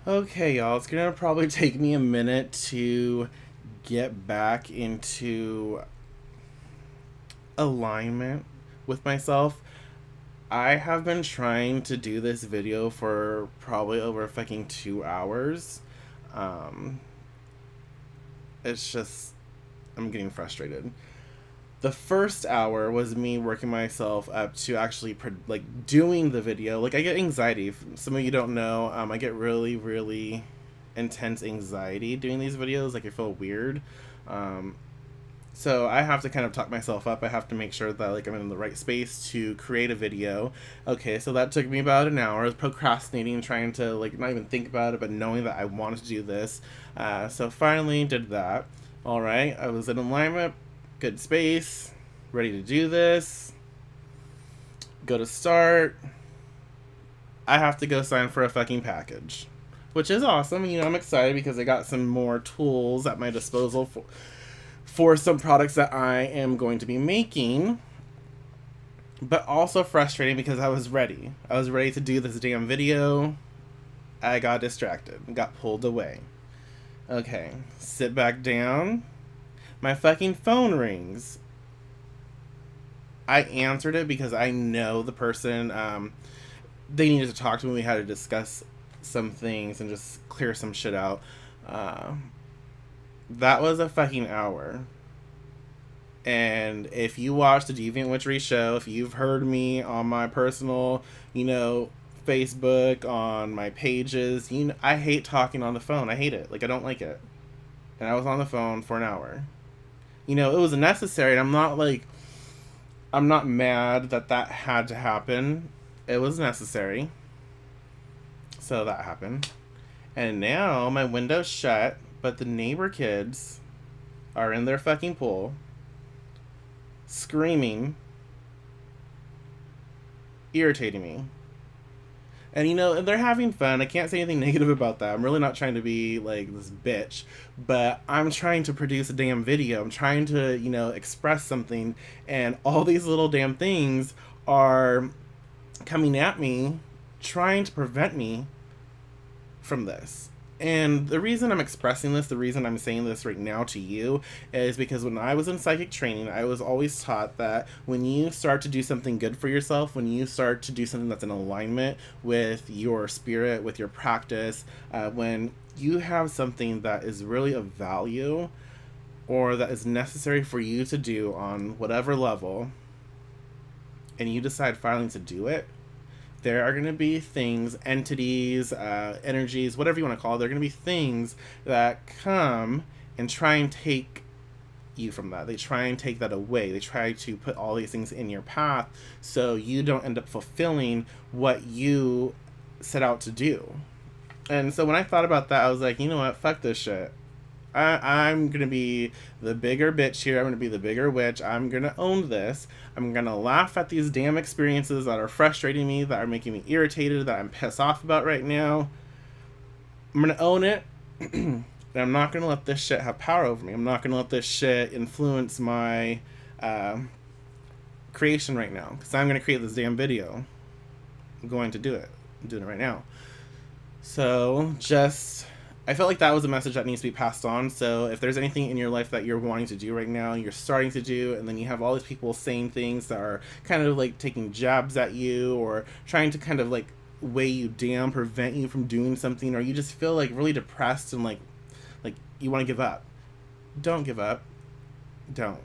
Okay, y'all, it's gonna probably take me a minute to get back into alignment with myself. I have been trying to do this video for probably over fucking 2 hours. Um, it's just, I'm getting frustrated. The first hour was me working myself up to actually doing the video. Like, I get anxiety. If some of you don't know, I get really, really intense anxiety doing these videos. Like, I feel weird. Um, so I have to kind of talk myself up. I have to make sure that like I'm in the right space to create a video. Okay, so that took me about an hour. I was procrastinating, trying to like not even think about it, but knowing that I wanted to do this. So finally did that. All right, I was in alignment, good space, ready to do this. Go to start. I have to go sign for a fucking package, which is awesome. You know, I'm excited because I got some more tools at my disposal for some products that I am going to be making, but also frustrating because I was ready. I was ready to do this damn video. I got distracted, got pulled away. Okay, sit back down. My fucking phone rings. I answered it because I know the person. They needed to talk to me. We had to discuss some things and just clear some shit out. Uh, that was a fucking hour. And if you watch the Deviant Witchery show, if you've heard me on my personal, Facebook, on my pages, I hate talking on the phone. I hate it. Like, I don't like it. And I was on the phone for an hour. It was necessary. And I'm not mad that that had to happen. It was necessary. So that happened. And now my window's shut, but the neighbor kids are in their fucking pool screaming, irritating me. And they're having fun. I can't say anything negative about that. I'm really not trying to be like this bitch, but I'm trying to produce a damn video. I'm trying to, express something, and all these little damn things are coming at me, trying to prevent me from this. And the reason I'm expressing this, the reason I'm saying this right now to you, is because when I was in psychic training, I was always taught that when you start to do something good for yourself, when you start to do something that's in alignment with your spirit, with your practice, when you have something that is really of value or that is necessary for you to do on whatever level, and you decide finally to do it, there are going to be things, entities, energies, whatever you want to call it. There are going to be things that come and try and take you from that. They try and take that away. They try to put all these things in your path so you don't end up fulfilling what you set out to do. And so when I thought about that, I was like, you know what? Fuck this shit. I'm going to be the bigger bitch here. I'm going to be the bigger witch. I'm going to own this. I'm going to laugh at these damn experiences that are frustrating me, that are making me irritated, that I'm pissed off about right now. I'm going to own it. And I'm not going to let this shit have power over me. I'm not going to let this shit influence my creation right now. Because I'm going to create this damn video. I'm going to do it. I'm doing it right now. So, I felt like that was a message that needs to be passed on. So if there's anything in your life that you're wanting to do right now, you're starting to do, and then you have all these people saying things that are kind of like taking jabs at you or trying to kind of like weigh you down, prevent you from doing something, or you just feel like really depressed and like you want to give up. Don't give up. Don't.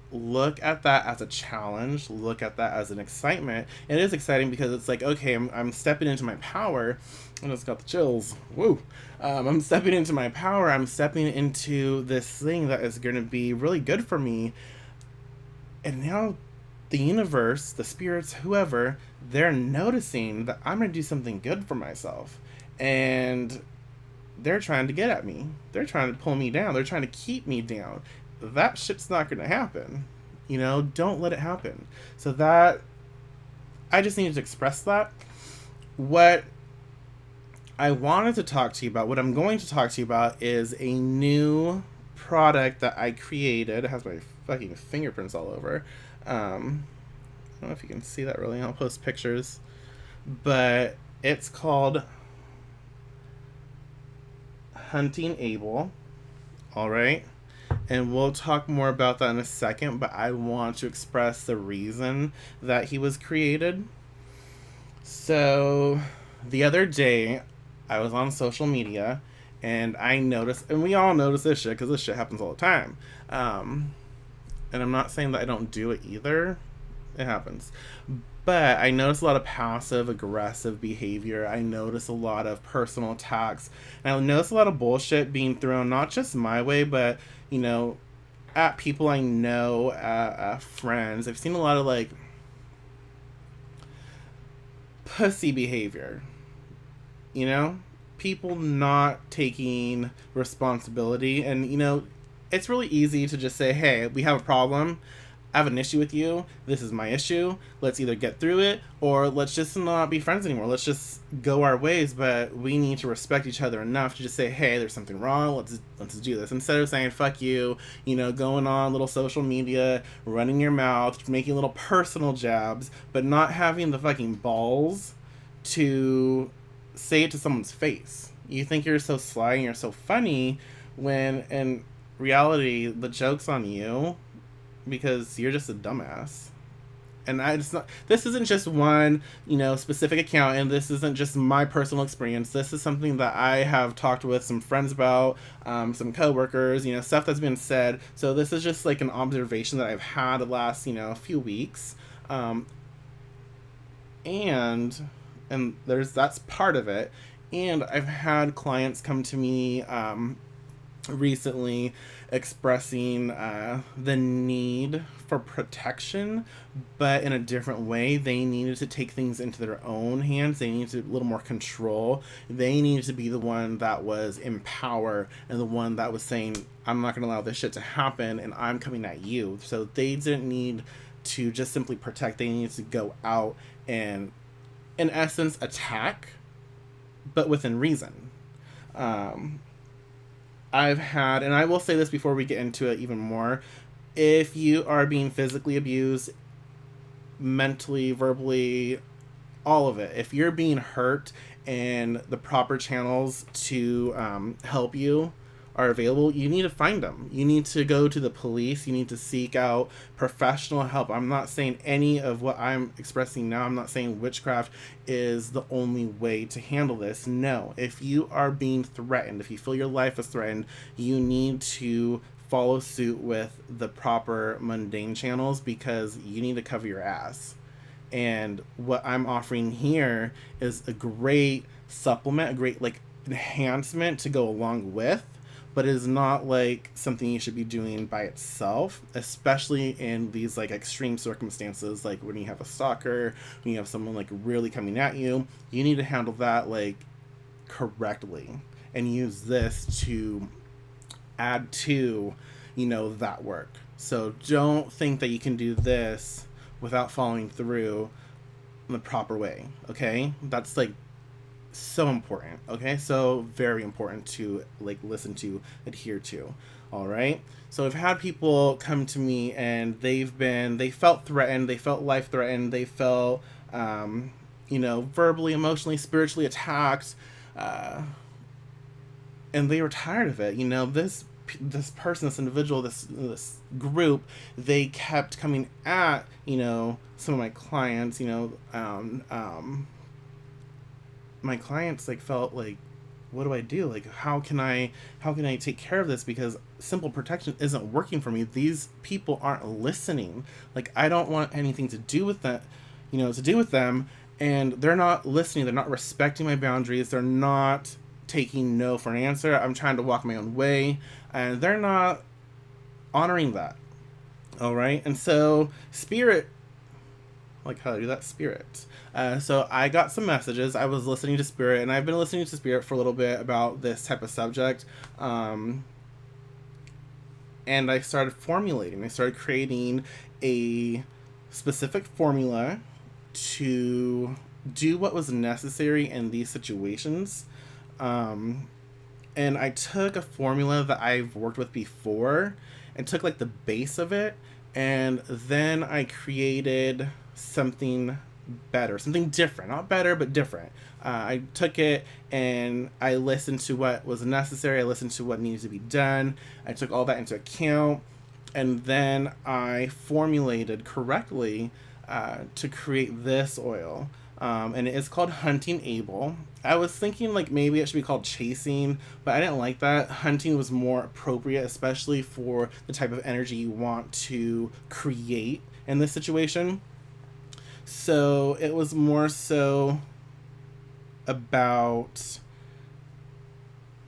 Look at that as a challenge. Look at that as an excitement. It is exciting because it's like, okay, I'm stepping into my power. I just got the chills. Woo. I'm stepping into my power. I'm stepping into this thing that is going to be really good for me. And now the universe, the spirits, whoever, they're noticing that I'm going to do something good for myself. And they're trying to get at me. They're trying to pull me down. They're trying to keep me down. That shit's not going to happen. Don't let it happen. So that, I just needed to express that. What I wanted to talk to you about, what I'm going to talk to you about, is a new product that I created. It has my fucking fingerprints all over. I don't know if you can see that really. I'll post pictures. But it's called hunting Abel. All right. And we'll talk more about that in a second, but I want to express the reason that he was created. So, the other day, I was on social media and I noticed, and we all notice this shit because this shit happens all the time. And I'm not saying that I don't do it either, it happens. But I notice a lot of passive aggressive behavior. I notice a lot of personal attacks. And I notice a lot of bullshit being thrown, not just my way, but, you know, at people I know, at friends. I've seen a lot of, like, pussy behavior. You know? People not taking responsibility. And, you know, it's really easy to just say, hey, we have a problem. I have an issue with you. This is my issue. Let's either get through it or let's just not be friends anymore. Let's just go our ways. But we need to respect each other enough to just say, hey, there's something wrong. Let's do this. Instead of saying, fuck you, you know, going on little social media, running your mouth, making little personal jabs, but not having the fucking balls to say it to someone's face. You think you're so sly and you're so funny when in reality the joke's on you because you're just a dumbass. And I just not, this isn't just one, you know, specific account, and this isn't just my personal experience. This is something that I have talked with some friends about, some coworkers, you know, stuff that's been said. So this is just like an observation that I've had the last, you know, few weeks. And that's part of it. And I've had clients come to me recently expressing the need for protection, but in a different way. They needed to take things into their own hands. They needed a little more control. They needed to be the one that was in power and the one that was saying, I'm not going to allow this shit to happen and I'm coming at you. So they didn't need to just simply protect. They needed to go out and, in essence, attack, but within reason. I've had, and I will say this before we get into it even more, if you are being physically abused, mentally, verbally, all of it, if you're being hurt and the proper channels to help you are available, you need to find them. You need to go to the police. You need to seek out professional help. I'm not saying any of what I'm expressing now, I'm not saying witchcraft is the only way to handle this. No, if you are being threatened, if you feel your life is threatened, you need to follow suit with the proper mundane channels because you need to cover your ass. And what I'm offering here is a great supplement, a great like enhancement to go along with, but it is not like something you should be doing by itself, especially in these like extreme circumstances, like when you have a stalker, when you have someone like really coming at you. You need to handle that like correctly and use this to add to, you know, that work. So don't think that you can do this without following through in the proper way, okay? That's like so important, okay? So very important to like listen to, adhere to. All right, so I've had people come to me and they felt threatened, they felt life threatened, they felt you know, verbally, emotionally, spiritually attacked, and they were tired of it. You know, this person, this individual, this group, they kept coming at, you know, some of my clients. You know, my clients like felt like, what do I do? Like, how can I take care of this? Because simple protection isn't working for me. These people aren't listening. Like, I don't want anything to do with that, you know, to do with them. And they're not listening. They're not respecting my boundaries. They're not taking no for an answer. I'm trying to walk my own way, and they're not honoring that. All right. And so spirit, like how to do that, spirit. So I got some messages. I was listening to spirit, and I've been listening to spirit for a little bit about this type of subject. And I started formulating. I started creating a specific formula to do what was necessary in these situations. And I took a formula that I've worked with before and took like the base of it, and then I created something better, something different, not better, but different. I took it and I listened to what was necessary. I listened to what needed to be done. I took all that into account, and then I formulated correctly to create this oil. And it is called Hunting Abel. I was thinking like maybe it should be called Chasing, but I didn't like that. Hunting was more appropriate, especially for the type of energy you want to create in this situation. So it was more so about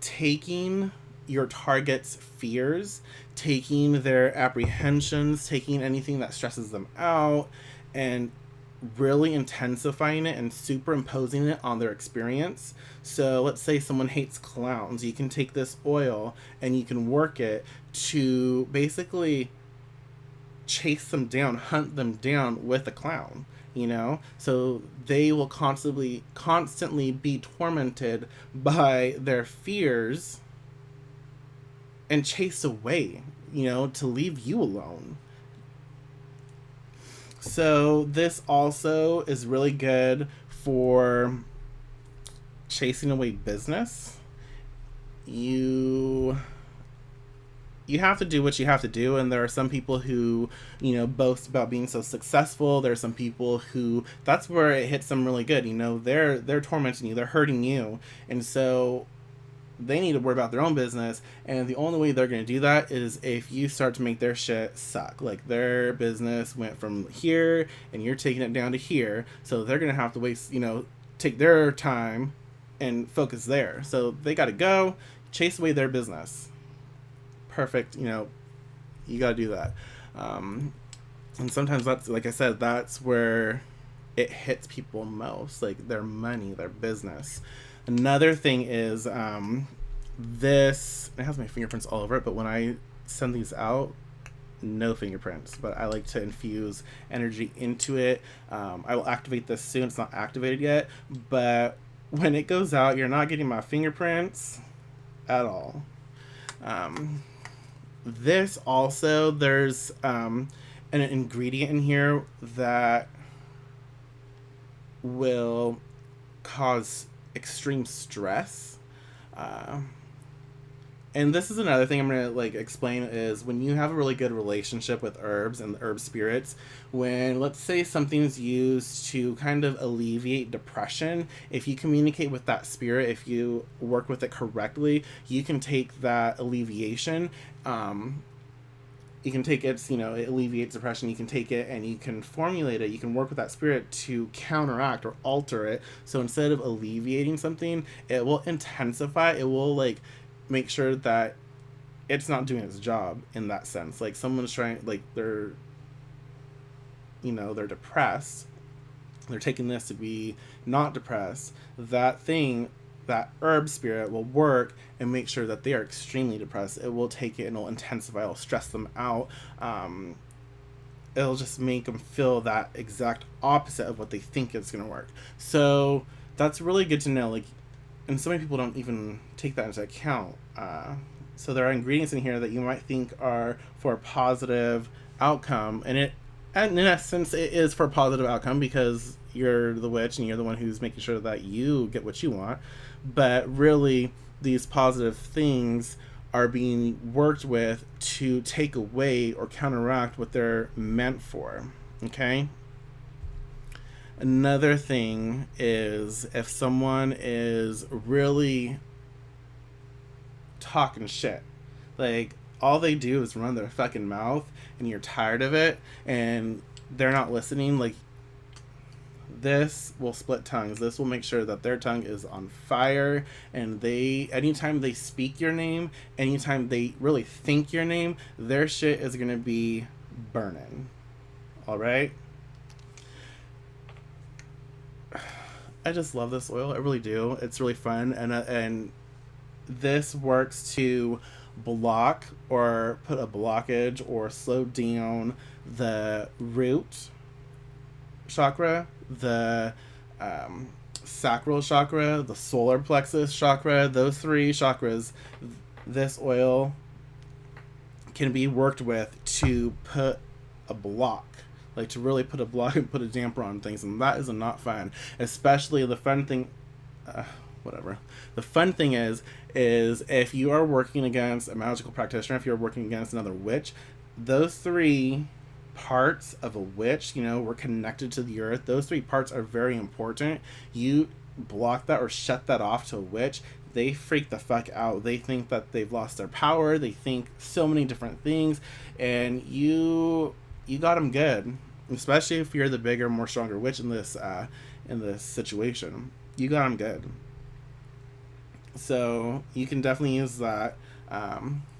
taking your target's fears, taking their apprehensions, taking anything that stresses them out, and really intensifying it and superimposing it on their experience. So let's say someone hates clowns. You can take this oil and you can work it to basically chase them down, hunt them down with a clown, you know? So they will constantly be tormented by their fears and chased away, you know, to leave you alone. So this also is really good for chasing away business. You have to do what you have to do, and there are some people who, you know, boast about being so successful. There are some people who that's where it hits them really good. You know, they're tormenting you, they're hurting you, and so they need to worry about their own business, and the only way they're going to do that is if you start to make their shit suck. Like their business went from here and you're taking it down to here, so they're going to have to waste, you know, take their time and focus there. So they got to go chase away their business. Perfect, you know, you got to do that. And sometimes that's, like I said, that's where it hits people most, like their money, their business. Another thing is this, it has my fingerprints all over it, but when I send these out, no fingerprints, but I like to infuse energy into it. I will activate this soon. It's not activated yet, but when it goes out, you're not getting my fingerprints at all. This also, there's an ingredient in here that will cause extreme stress. And this is another thing I'm going to like explain is when you have a really good relationship with herbs and the herb spirits, when let's say something's used to kind of alleviate depression, if you communicate with that spirit, if you work with it correctly, you can take that alleviation, you can take it, you know, it alleviates depression. You can take it and you can formulate it. You can work with that spirit to counteract or alter it. So instead of alleviating something, it will intensify. It will like make sure that it's not doing its job in that sense. Like someone's trying, like they're, you know, they're depressed. They're taking this to be not depressed. That thing, that herb spirit will work and make sure that they are extremely depressed. It will take it and it'll intensify, it'll stress them out. It'll just make them feel that exact opposite of what they think it's going to work. So that's really good to know. Like, and so many people don't even take that into account. So there are ingredients in here that you might think are for a positive outcome, and in essence, it is for a positive outcome because you're the witch and you're the one who's making sure that you get what you want. But really, these positive things are being worked with to take away or counteract what they're meant for. Okay? Another thing is if someone is really talking shit, like all they do is run their fucking mouth and you're tired of it and they're not listening, like this will split tongues. This will make sure that their tongue is on fire, and anytime they speak your name, anytime they really think your name, their shit is gonna be burning. All right. I just love this oil. I really do. It's really fun, and this works to block or put a blockage or slow down the root chakra, the sacral chakra, the solar plexus chakra. Those three chakras, this oil can be worked with to put a block, like to really put a block and put a damper on things, and that is not fun. Especially the fun thing, whatever. The fun thing is if you are working against a magical practitioner, if you're working against another witch, those three parts of a witch, you know, we're connected to the earth. Those three parts are very important. You block that or shut that off to a witch, they freak the fuck out. They think that they've lost their power. They think so many different things, and you got them good. Especially if you're the bigger, more stronger witch in this situation, you got them good. So you can definitely use that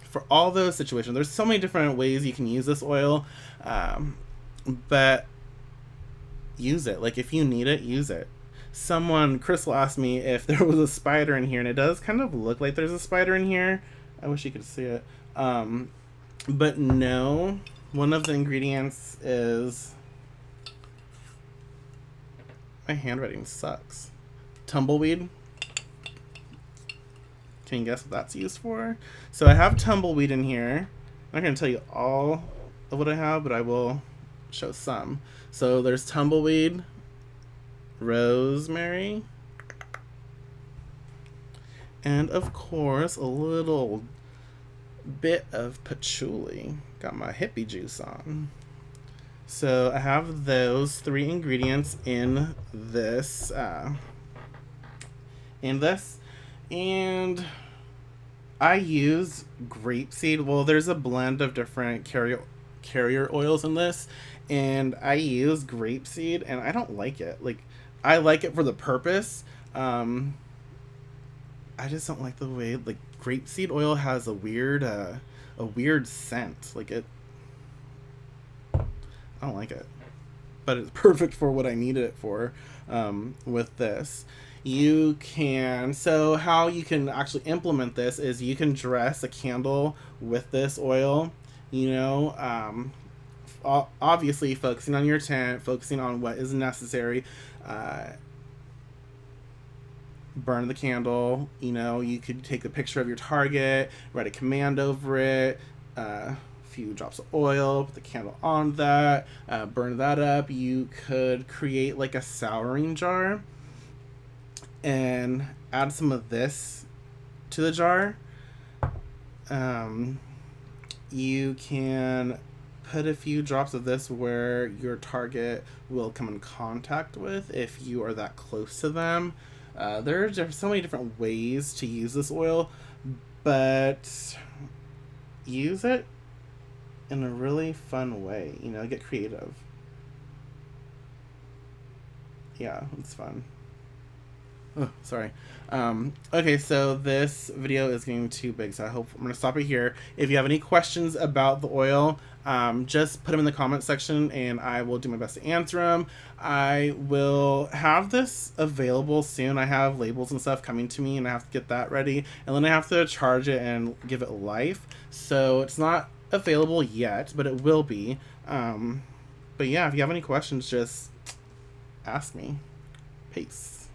for all those situations. There's so many different ways you can use this oil, but use it. Like if you need it, use it. Crystal asked me if there was a spider in here, and it does kind of look like there's a spider in here. I wish you could see it. But no, one of the ingredients is, my handwriting sucks, tumbleweed. Can you guess what that's used for? So I have tumbleweed in here. I'm not going to tell you all of what I have, but I will show some. So there's tumbleweed, rosemary, and of course a little bit of patchouli. Got my hippie juice on. So I have those three ingredients in this, and I use grapeseed. Well, there's a blend of different carrier oils in this, and I use grapeseed, and I don't like it. Like, I like it for the purpose. I just don't like the way, like, grapeseed oil has a weird scent. Like, I don't like it, but it's perfect for what I needed it for. With this, so how you can actually implement this is you can dress a candle with this oil, you know, obviously focusing on your tent, focusing on what is necessary. Burn the candle, you know, you could take a picture of your target, write a command over it, few drops of oil, put the candle on that, burn that up. You could create like a souring jar and add some of this to the jar. You can put a few drops of this where your target will come in contact with if you are that close to them. There are so many different ways to use this oil, but use it in a really fun way, you know, get creative. Yeah, it's fun. Oh, sorry. Okay, so this video is getting too big, so I'm going to stop it here. If you have any questions about the oil, just put them in the comment section and I will do my best to answer them. I will have this available soon. I have labels and stuff coming to me and I have to get that ready, and then I have to charge it and give it life. So it's not available yet, but it will be. But yeah, if you have any questions, just ask me. Peace.